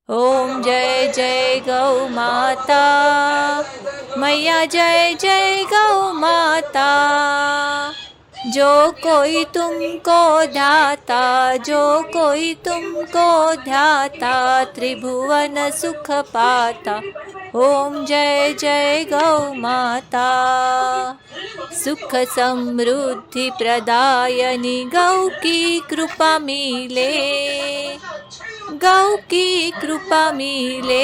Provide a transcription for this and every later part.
ओम जय जय गौ माता, मैया जय जय गौ माता। जो कोई तुमको ध्याता, जो कोई तुमको ध्याता, त्रिभुवन सुख पाता। ओम जय जय गौ माता। सुख समृद्धि प्रदायनी गौ की कृपा मिले, गौ की कृपा मिले।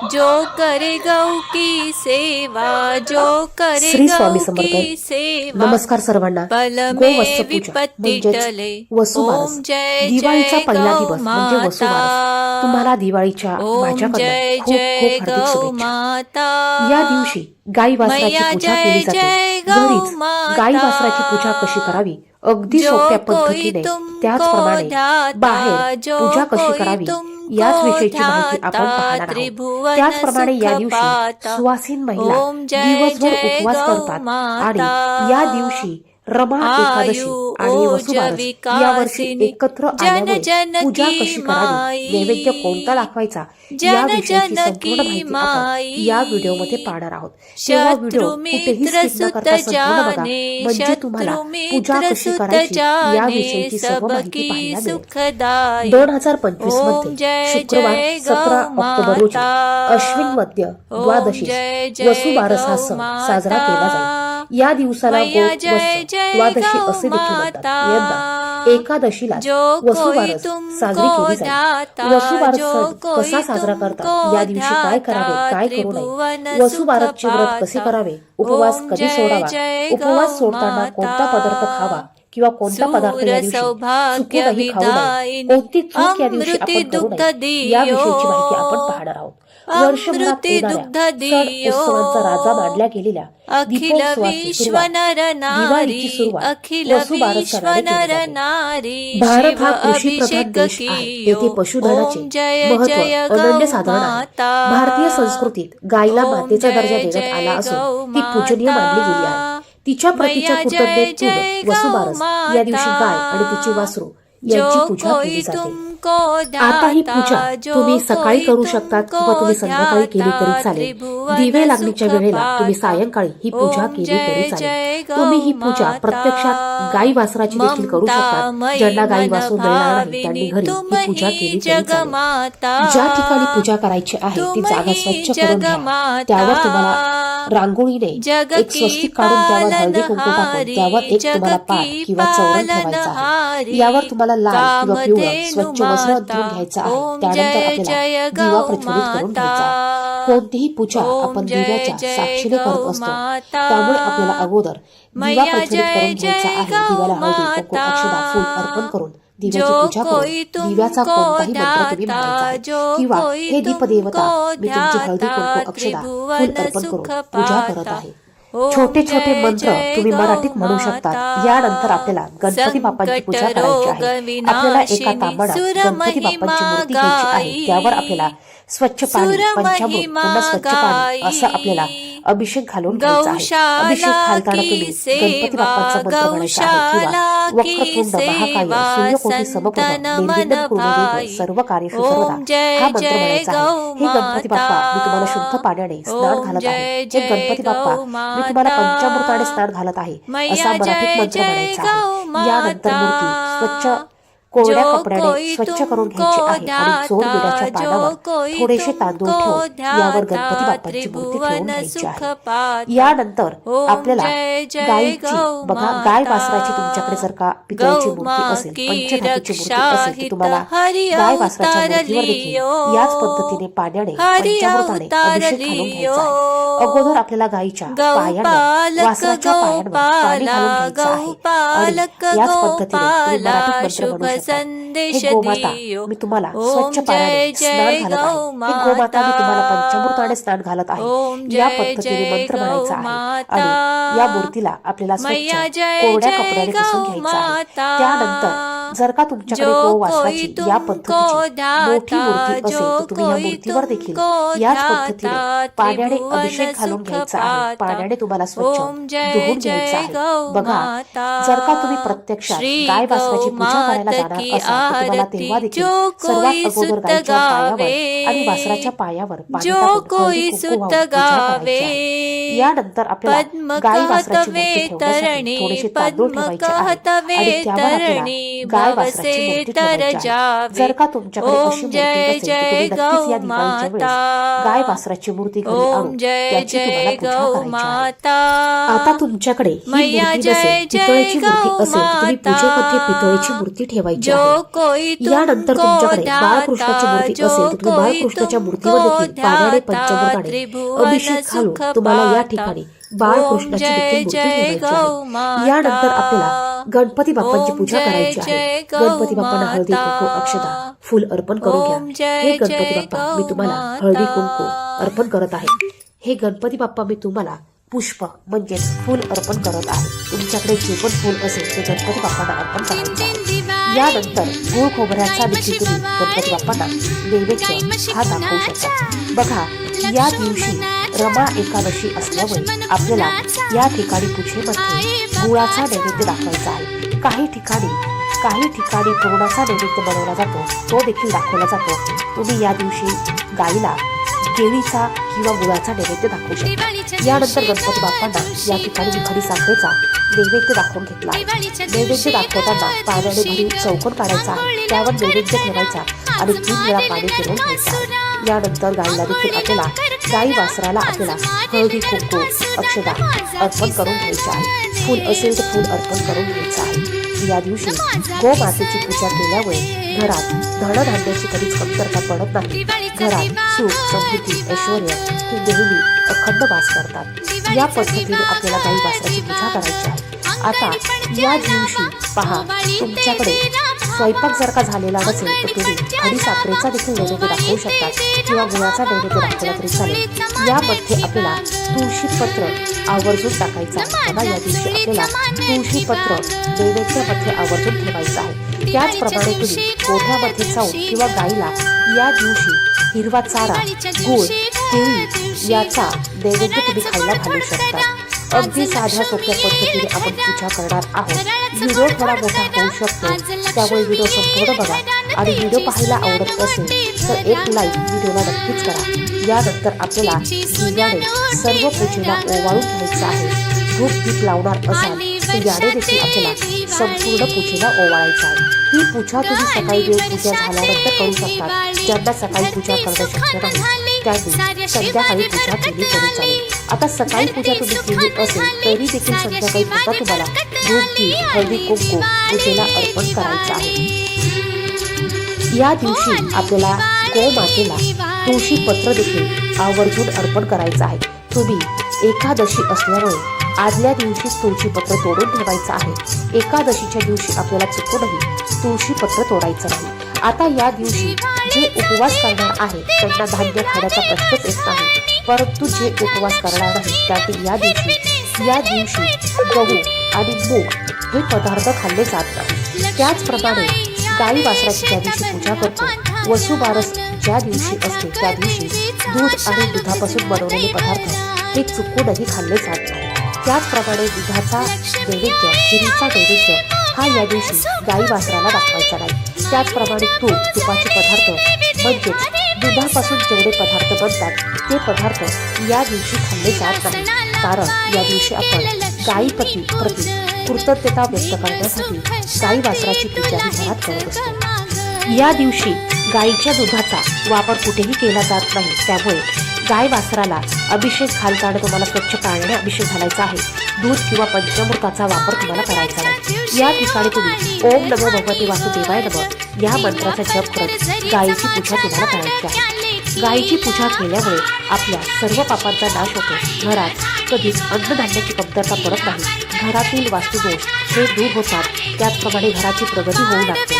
जो करे गौ की सेवा, जो करे श्री स्वामी गौ समर्थ. की सेवा, नमस्कार सर्वांना. पल गोवत्स में पूजा विपत्ती म्हणजेच टले। वसुबारस. ओम जय दिवाळीचा जय पहिला गौ दिवस म्हणजे माता। वसुबारस. तुम्हाला दिवाळीच्या ओम माझ्याकडून जय खूप जय खूप हार्दिक गौ शुभेच्छा. माता। या दिवशी गाई वासराची मैया पूजा जय केली जाते. जय गौ घरीच गाई माता। वासराची पूजा कशी करावी अगदी जो सोप्या कोई पद्धतीने, तुमको त्याचप्रमाणे ध्याता, बाहेर जो पूजा कशी कोई करावी तुमको याच विषयीची माहिती ध्याता, आपण पाहणार आहोत. त्रिभुवन त्याचप्रमाणे सुख या दिवशी पाता। सुवासीन महिला ओम जय दिवसभर जय उपवास गौ करतात आणि माता। या दिवशी रमा एकादशी आयु आणि ओज वसुबारस यावर्षी विकासिनी, एकत्र जन आल्यामुळे जन पूजा की कशी करावी, माई, नैवेद्य कोणता दाखवायचा जन याविषयीची जन संपूर्ण की माहिती आपण या व्हिडिओमध्ये माई। पाहणार आहोत. तेव्हा व्हिडिओ शत्रु कुठेही मित्र स्किप न सुत करता संपूर्ण बघा, जाने, म्हणजे तुम्हाला शत्रु पूजा मित्र कशी सुत करायची जाने, याविषयीची सर्व माहिती सबकी पाहायला मिळेल. सुखदाई। 2025 मध्ये ओम जय शुक्रवार जय 17 गौ ऑक्टोबर रोजी माता। अश्विन मध्य ओम द्वादशीस जय जय वसुबारस हा गौ सण साजरा माता। केला जाईल. या दिवसाला मैया गोवत्स जय जय द्वादशी गौ असे देखील म्हणतात. माता। यंदा एकादशीलाच जो कोई वसुबारस तुमको साजरी केली जाईल. ध्याता, वसुबारस जो सण कसा कोई साजरा तुमको करतात, या दिवशी काय ध्याता, करावे काय करू नये, त्रिभुवन सुख वसुबारसचे व्रत कसे पाता। करावे, उपवास ओम कधी जय सोडावा, जय उपवास गौ सोडताना माता। कोणता पदार्थ खावा किंवा कोणता पदार्थ सूर या दिवशी सौभाग्य चुकूनही खाऊ नये, विदायिनी, कोणती चूक या दिवशी अमृति आपण करू दुग्ध नये दियो, याविषयीची माहिती आपण पाहणार आहोत. वर्षभरात अमृति येणाऱ्या दुग्ध सण दियो। उत्सवांचा राजा मानल्या गेलेल्या अखिल दीपोत्सवाची विश्व सुरुवात, नर दिवाळीची नारी, सुरुवात अखिल वसुबारस विश्व सणाने केली नर जाते. नारी, भारत शिव हा कृषीप्रधान अभिषेक देश आहे. कियो। येथे पशुधनाचे ओम जय महत्त्व जय गौ अनन्यसाधारण आहे. माता। भारतीय संस्कृतीत गायीला ओम मातेचा दर्जा जय देण्यात आला जय असून गौ ती पूजनीय माता। मानली गेली आहे. तिच्या प्रतीच्या मैया जय कृतज्ञतेतून जय गौ वसुबारस या दिवशी गाय आणि तिची माता। वासरू जो यांची पूजा केली कोई जाते. तुमको आता ही ध्याता, पूजा जो तुम्ही सकाळी कोई करू शकतात तुमको किंवा तुम्ही संध्याकाळी केली ध्याता, तरी चालेल. त्रिभुवन दिवे लागणीच्या सुख वेळेला तुम्ही पाता। सायंकाळी ही पूजा ओम केली तरी जय चालेल. जय तुम्ही गौ ही पूजा माता। प्रत्यक्षात गाई वासराची देखील करू ममता शकतात. मयी ज्यांना गाई मन वासरू मिळणार नाही भाविनी, त्यांनी घरी तुम ही पूजा ही केली तरी चालेल. जगमाता। ज्या ठिकाणी पूजा करायची आहे ती तुम जागा ही स्वच्छ करून घ्या. जगमाता। त्यावर तुम्हाला रांगोळीने जग एक की स्वस्तिक काढून त्यावर हळदी कुंकू टाकून पालनहारी, त्यावर एक जग तुम्हाला पाट की किंवा चौरंग ठेवायचा आहे. पालनहारी, यावर तुम्हाला लाल किंवा पिवळं कामधेनु स्वच्छ वस्त्र माता। अंथरून घ्यायचं आहे. ओम त्यानंतर जय आपल्याला जय दिवा गौ प्रज्वलित करून माता। घ्यायचा. कोणतीही पूजा ओम आपण जय दिव्याच्या जय साक्षीने करत गौ असतो. माता। त्यामुळे आपल्याला अगोदर दिवा मैया प्रज्वलित जय करून घ्यायचा जय आहे. गौ दिव्याला हळदी कुंकू माता। अक्षदा फूल अर्पण करून दिव्याची जो पूजा कोई करून दिव्याचा तुमको कोणताही मंत्र तुम्ही ध्याता, म्हणायचा आहे जो किंवा कोई हे दीपदेवता तुमको मी तुमची हळदी ध्याता, कुंकू अक्षदा फूल त्रिभुवन अर्पण सुख करून पूजा करत पाता। आहे. ओम छोटे छोटे जय मंत्र जय तुम्ही गौ मराठीत म्हणू शकतात. माता। यानंतर आपल्याला गणपती बाप्पांची संकट पूजा करायची रोग आहे. आपल्याला एका विनाशिनी, तांबडात सुर गणपती बाप्पांची महिमा मूर्ती घ्यायची आहे. गाई, त्यावर आपल्याला स्वच्छ पाणी, सुर पंचामृत, महिमा पुन्हा स्वच्छ पाणी असं आपल्याला गाई, अभिषेक घालून घ्यायचा आहे. अभिषेक गौशाला घालताना की तुम्ही गणपती सेवा, बाप्पांचा मंत्र म्हणायचा आहे किंवा गौशाला की वक्रतुंड महाकाय सेवा, सूर्यकोटी समप्रभ संतन मन निर्विघ्नं कुरु मे देव भाई। सर्व कार्येषु सर्वदा ओम हा जय मंत्र जय म्हणायचा आहे. गौ हे गणपती बाप्पा मी तुम्हाला शुद्ध माता। पाण्याने स्नान ओम घालत आहे. जय हे जय गणपती बाप्पा गौ मी तुम्हाला माता। पंचामृताने स्नान घालत आहे असा मैया मराठीत जय मंत्र जय म्हणायचा गौ आहे. यानंतर माता। मूर्ती स्वच्छ कोरड्या जो कपड्याने कोई स्वच्छ करून तुमको घ्यायची आहे आणि चोर ध्याता, बिडाच्या जो पानावर कोई थोडेसे तांदूळ तुमको ठेवून यावर ध्याता, गणपती बाप्पांची मूर्ती ठेवून त्रिभुवन घ्यायची सुख आहे. पाता। यानंतर ओम आपल्याला जय जय गायीची गौ बघा, गाय माता। वासराची तुमच्याकडे जर का पितळेची गौ मूर्ती माँ असेल, की पंचधातूची रक्षा मूर्ती असेल तर हित तुम्हाला हरि गाय वासराच्या अवतार मूर्तीवर देखील लियो, याच पद्धतीने पाण्याने हरि पंचामृताने अवतार अभिषेक घालून लियो। घ्यायचा आहे. अगोदर आपल्याला गायीच्या पायांवर, गौपालक वासराच्या पायांवर पाणी गौपाला, घालून घ्यायचं आहे आणि गौपालक याच पद्धतीने तुम्ही गौपाला, मराठीत मंत्र शुभ म्हणू शकता. हे संदेश गोमाता दियो। मी तुम्हाला ओम स्वच्छ पाण्याने जय स्नान जय घालत आहे. गौ हे गोमाता मी तुम्हाला माता। पंचामृताने स्नान घालत आहे. ओम या जय पद्धतीने जय मंत्र गौ म्हणायचा आहे माता। आणि या मूर्तीला आपल्याला स्वच्छ मैया जय कोरड्या जय कपड्याने पुसून गौ घ्यायचं आहे. माता। त्यानंतर जर का तुमच्याकडे जो गो कोई वासराची या तुमको पद्धतीची मोठी दाता, मूर्ती असेल जो तर तुम्ही या कोई मूर्तीवर देखील तुमको याच दाता, पद्धतीने पाण्याने त्रिभुवन अभिषेक घालून सुख घ्यायचा आहे. पाता. पाण्याने तुम्हाला स्वच्छ ओम जय धुवून घ्यायचं जय आहे. गौ बघा, माता, जर का तुम्ही प्रत्यक्षात श्री गाय गौ वासराची पूजा करायला माता जाणार की असाल तर तुम्हाला आरती, तेव्हा देखील जो सर्वात कोई अगोदर सुत गायीच्या पायावर गावे, आणि वासराच्या पायावर पाणी जो टाकून हळदी कोई कुंकू सुत वाहून पूजा गावे, करायची आहे. यानंतर आपल्याला पद्म गाय वासराची मूर्ती कहतवे ठेवण्यासाठी तरणी, थोडेसे तांदूळ पद्म ठेवायचे आहे कहतवे आणि त्यावर आपल्याला तरणी, गाय भवसे वासराची मूर्ती तर ठेवायची आहे. जावे. जर का तुमच्याकडे ओम अशी मूर्ती जय नसेल तर जय तुम्ही नक्कीच या गौ दिवाळीच्या वेळेस माता, गाय वासराची मूर्ती घरी ओम आणून जय त्याची तुम्हाला जय पूजा गौ करायची आहे. माता. आता तुमच्याकडे ही मैया मूर्ती जय नसेल, जय पितळेची मूर्ती गौ असेल तर तुम्ही माता, पूजेमध्ये पितळेची मूर्ती ठेवायची जो आहे. कोई यानंतर तुमको तुमच्याकडे बाळकृष्णाची दाता, मूर्ती जो असेल तर तुम्ही कोई बाळकृष्णाच्या मूर्तीवर तुमको देखील पाण्याने दाता, पंचामृताने त्रिभुवन अभिषेक घालून सुख तुम्हाला या पाता. ठिकाणी ओम बाळकृष्णाची जय देखील मूर्ती जय ठेवायची गौ आहे. माता, यानंतर आपल्याला गणपती बाप्पांची ओम पूजा जय करायची आहे. जय गौ गणपती बाप्पांना हळदी माता, कुंकू अक्षदा फुल अर्पण करून ओम घ्या. जय हे गणपती जय बाप्पा गौ मी तुम्हाला माता. हळदी कुंकू अर्पण करत आहे. हे गणपती बाप्पा मी तुम्हाला पुष्प म्हणजेच फुल अर्पण करत आहे. तुमच्याकडे जे पण फुल असेल ते गणपती बाप्पांना अर्पण करायचे आहे. यानंतर गूळ खोबऱ्याचा देखील तुम्ही गणपती बाप्पांना नैवेद्य हा दाखवू शकता. बघा, या दिवशी रमा एकादशी असल्यामुळे आपल्याला या ठिकाणी पूजेमध्ये गुळाचा नैवेद्य दाखवायचा आहे. काही ठिकाणी पूर्णाचा नैवेद्य बनवला जातो, तो देखील दाखवला जातो. तुम्ही या दिवशी गाईला केळीचा किंवा गुळाचा नैवेद्य दाखवू शकता. यानंतर गणपती बाप्पांना या ठिकाणी मी खडी साखरेचा नैवेद्य दाखवून घेतला आहे. नैवेद्य दाखवताना पाण्याने भरी चौकोन काढायचा आहे, त्यावर नैवेद्य ठेवायचा आणि 3 वेळा पाणी फिरवून घ्यायचं आहे. यानंतर गाईला देखील आपल्याला गाई वासराला आपल्याला हळदी कुंकू अक्षदा अर्पण करून घ्यायचे आहे. फूल असेल तर फूल अर्पण करून घ्यायचं आहे. या दिवशी गोमातेची पूजा केल्यामुळे घरात धनधान्याची कधीच कमतरता पडत नाही. घरात सुख समृद्धी ऐश्वर्य हे नेहमी अखंड वास करतात. या पद्धतीने आपल्याला गाई वासराची पूजा करायची आहे. आता या दिवशी पहा, तुमच्याकडे स्वयंपाक जर का झालेला नसेल तर तुम्ही खडी साखरेचा देखील नैवेद्य दाखवू शकता किंवा गुळाचा नैवेद्य दाखवला तरी चालेल. यामध्ये आपल्याला तुळशी पत्र आवर्जून टाकायचं आहे. बघा, या दिवशी आपल्याला तुळशी पत्र नैवेद्यामध्ये आवर्जून ठेवायचं आहे. त्याचप्रमाणे तुम्ही गोठ्यामध्ये जाऊन किंवा गाईला या दिवशी हिरवा चारा, गूळ, केळी याचा नैवेद्य तुम्ही खायला घालू शकता. अगदी साध्या सोप्या पद्धतीने आपण पूजा करणार आहोत. व्हिडिओ थोडा मोठा होऊ शकतो, त्यामुळे व्हिडिओ संपूर्ण बघा आणि व्हिडिओ पाहायला आवडत असेल तर एक लाईक व्हिडिओला नक्कीच करा. यानंतर आपल्याला दिव्याने सर्व पूजेला ओवाळून घ्यायचं आहे. धूप दीप लावणार असाल तर याने देखील आपल्याला संपूर्ण पूजेला ओवाळायचं आहे. ही पूजा तुम्ही सकाळी वेळ पूजा झाल्यानंतर करू शकता. ज्यांना सकाळी पूजा करणं शक्य नाही त्यांनी संध्याकाळी पूजा केली तरी चालेल. आता सकाळी पूजा तुम्ही केली असेल तरी देखील संध्याकाळी सुद्धा तुम्हाला धूप दीप हळदी कुंकू पूजेला अर्पण करायचं आहे. या दिवशी आपल्याला गोमातेला तुळशी पत्र देखील आवर्जून अर्पण करायचं आहे. तुम्ही एकादशी असल्यामुळे आदल्या दिवशीच तुळशी पत्र तोडून ठेवायचं आहे. एकादशीच्या दिवशी आपल्याला चुकूनही तुळशी पत्र तोडायचं नाही. आता या दिवशी जे उपवास करणार आहे त्यांना धान्य खाण्याचा प्रश्नच येत नाही, परंतु जे उपवास करणार नाही त्यातील या दिवशी गहू आणि मूग हे पदार्थ खाल्ले जात नाही. त्याचप्रमाणे गाई वासराची ज्या दिवशी पूजा करतो, वसुबारस ज्या दिवशी असते त्या दिवशी दूध आणि दुधापासून बनवलेले पदार्थ हे चुकूनही खाल्ले जात नाही. त्याचप्रमाणे दुधाचा नैवेद्य, खिरीचा नैवेद्य हा या दिवशी गाई वासराला दाखवायचा नाही. त्याचप्रमाणे तुपाचे पदार्थ म्हणजेच दुधापासून जेवढे पदार्थ बनतात ते पदार्थ या दिवशी खाल्ले जात नाही. कारण या दिवशी आपण गायीप्रती कृतज्ञता व्यक्त करण्यासाठी गाई वासराची पूजा ही घरात करत असतो. या दिवशी गाईच्या दुधाचा वापर कुठेही केला जात नाही. त्यामुळे गाय वासराला अभिषेक घालताना तुम्हाला स्वच्छ पाण्याने अभिषेक घालायचा आहे. दूध किंवा पंचामृताचा वापर तुम्हाला करायचा नाही. या ठिकाणी तुम्ही ओम नमो भगवते वासुदेवाय नमः या मंत्राचा जप करत गायीची पूजा तुम्हाला करायची आहे. गायीची पूजा केल्यामुळे आपल्या सर्व पापांचा नाश होतो. घरात कधीच अन्नधान्याची कमतरता पडत नाही. घरातील वास्तुदोष हे दूर होतात. त्याचप्रमाणे घराची प्रगती होऊ लागते.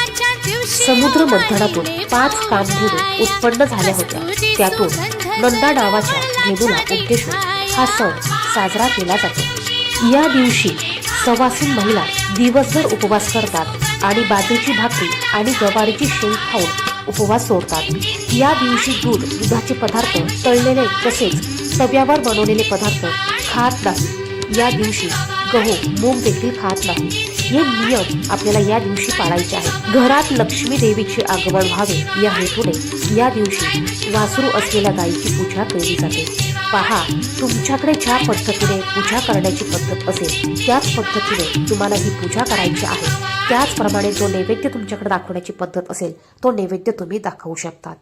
समुद्र मंथनातून 5 कामधेनू उत्पन्न झाल्या होत्या. त्यातून नंदा नावाच्या धेनूला उद्देशून हा सण साजरा केला जातो. या दिवशी सवासून महिला दिवसभर उपवास करतात आणि बाजरीची भाकरी आणि गवारीची शेंग खाऊन उपवास सोडतात। या दिवशी दुधाचे पदार्थ, तळलेले तसेच तव्यावर बनवलेले पदार्थ खात नाही। या दिवशी गहू, मूग देखील खात नाही। हे नियम आपल्याला या दिवशी पाळायचे आहे। घरात लक्ष्मी देवीचे आगमन व्हावे या हेतूने या दिवशी वासरू असलेल्या गायीची पूजा केली जाते। पहा, तुमच्याकडे ज्या पद्धतीने पूजा करण्याची पद्धत असेल त्याच पद्धतीने तुम्हाला ही पूजा करायची आहे। त्याचप्रमाणे जो नैवेद्य तुमच्याकडे दाखवण्याची पद्धत असेल तो नैवेद्य तुम्ही दाखवू शकतात।